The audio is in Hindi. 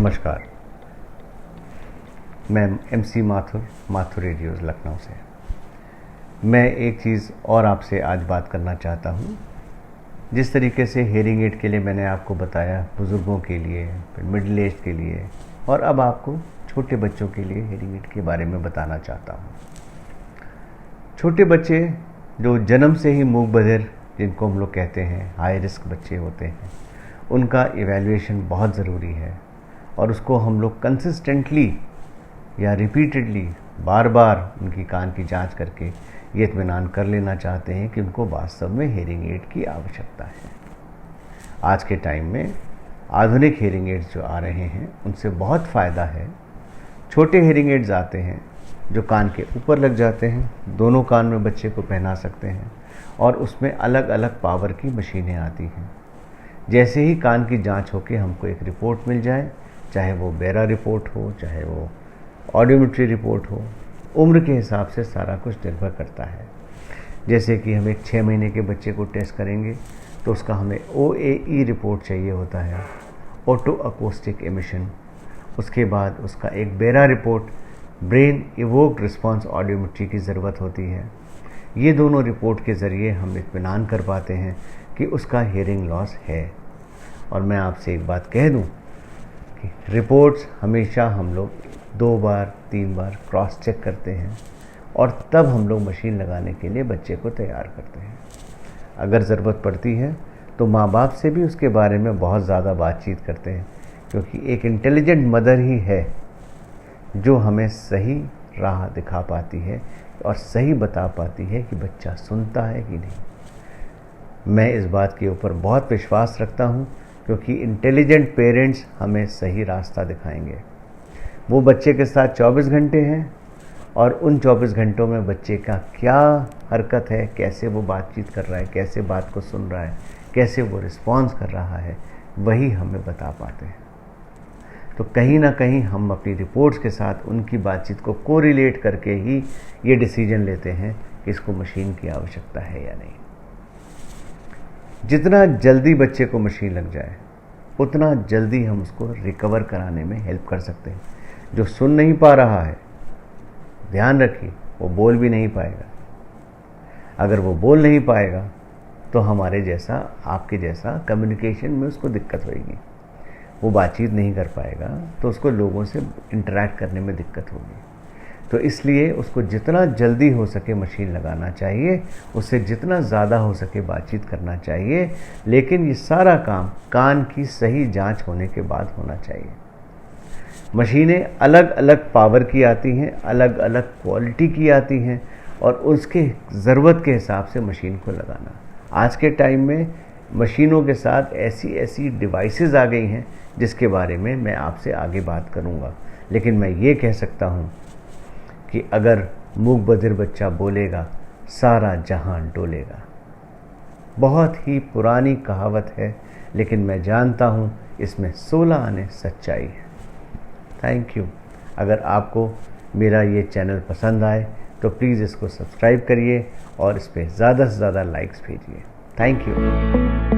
नमस्कार, मैं MC माथुर रेडियोज़ लखनऊ से। मैं एक चीज़ और आपसे आज बात करना चाहता हूँ। जिस तरीके से हेयरिंग एड के लिए मैंने आपको बताया, बुज़ुर्गों के लिए, फिर मिडिल एज के लिए, और अब आपको छोटे बच्चों के लिए हेयरिंग एड के बारे में बताना चाहता हूँ। छोटे बच्चे जो जन्म से ही मूक बधिर, जिनको हम लोग कहते हैं हाई रिस्क बच्चे होते हैं, उनका इवैल्यूएशन बहुत ज़रूरी है और उसको हम लोग कंसिस्टेंटली या रिपीटेडली बार बार उनकी कान की जांच करके ये इत्मीनान कर लेना चाहते हैं कि उनको वास्तव में हेयरिंग एड की आवश्यकता है। आज के टाइम में आधुनिक हेयरिंग एड्स जो आ रहे हैं उनसे बहुत फ़ायदा है। छोटे हेयरिंग एड्स आते हैं जो कान के ऊपर लग जाते हैं, दोनों कान में बच्चे को पहना सकते हैं और उसमें अलग अलग पावर की मशीनें आती हैं। जैसे ही कान की जांच होकर हमको एक रिपोर्ट मिल जाए, चाहे वो बेरा रिपोर्ट हो, चाहे वो ऑडियोमेट्री रिपोर्ट हो, उम्र के हिसाब से सारा कुछ निर्भर करता है। जैसे कि हम एक 6 महीने के बच्चे को टेस्ट करेंगे तो उसका हमें OAE रिपोर्ट चाहिए होता है, ऑटो अकोस्टिक एमिशन। उसके बाद उसका एक बेरा report, brain evoked response audiometry की ज़रूरत होती है। ये दोनों रिपोर्ट के ज़रिए हम इत्मीनान कर पाते हैं कि उसका हेयरिंग लॉस है। और मैं आपसे एक बात कह दूं कि रिपोर्ट्स हमेशा हम लोग 2 बार 3 बार क्रॉस चेक करते हैं और तब हम लोग मशीन लगाने के लिए बच्चे को तैयार करते हैं। अगर ज़रूरत पड़ती है तो माँ बाप से भी उसके बारे में बहुत ज़्यादा बातचीत करते हैं, क्योंकि एक इंटेलिजेंट मदर ही है जो हमें सही राह दिखा पाती है और सही बता पाती है कि बच्चा सुनता है कि नहीं। मैं इस बात के ऊपर बहुत विश्वास रखता हूँ, क्योंकि इंटेलिजेंट पेरेंट्स हमें सही रास्ता दिखाएंगे। वो बच्चे के साथ 24 घंटे हैं और उन 24 घंटों में बच्चे का क्या हरकत है, कैसे वो बातचीत कर रहा है, कैसे बात को सुन रहा है, कैसे वो रिस्पॉन्स कर रहा है, वही हमें बता पाते हैं। तो कहीं ना कहीं हम अपनी रिपोर्ट्स के साथ उनकी बातचीत को कोरिलेट करके ही ये डिसीजन लेते हैं कि इसको मशीन की आवश्यकता है या नहीं। जितना जल्दी बच्चे को मशीन लग जाए उतना जल्दी हम उसको रिकवर कराने में हेल्प कर सकते हैं। जो सुन नहीं पा रहा है, ध्यान रखिए, वो बोल भी नहीं पाएगा। अगर वो बोल नहीं पाएगा तो हमारे जैसा, आपके जैसा कम्युनिकेशन में उसको दिक्कत होगी। वो बातचीत नहीं कर पाएगा तो उसको लोगों से इंटरैक्ट करने में दिक्कत होगी। तो इसलिए उसको जितना जल्दी हो सके मशीन लगाना चाहिए, उससे जितना ज़्यादा हो सके बातचीत करना चाहिए। लेकिन ये सारा काम कान की सही जांच होने के बाद होना चाहिए। मशीनें अलग अलग पावर की आती हैं, अलग अलग क्वालिटी की आती हैं और उसके ज़रूरत के हिसाब से मशीन को लगाना। आज के टाइम में मशीनों के साथ ऐसी ऐसी डिवाइसेस आ गई हैं जिसके बारे में मैं आपसे आगे बात करूंगा। लेकिन मैं ये कह सकता हूं कि अगर मूक बधिर बच्चा बोलेगा, सारा जहां डोलेगा। बहुत ही पुरानी कहावत है, लेकिन मैं जानता हूं इसमें 16 आने सच्चाई है। Thank you. अगर आपको मेरा ये चैनल पसंद आए तो प्लीज़ इसको सब्सक्राइब करिए और इस पर ज़्यादा से ज़्यादा लाइक्स भेजिए। Thank you.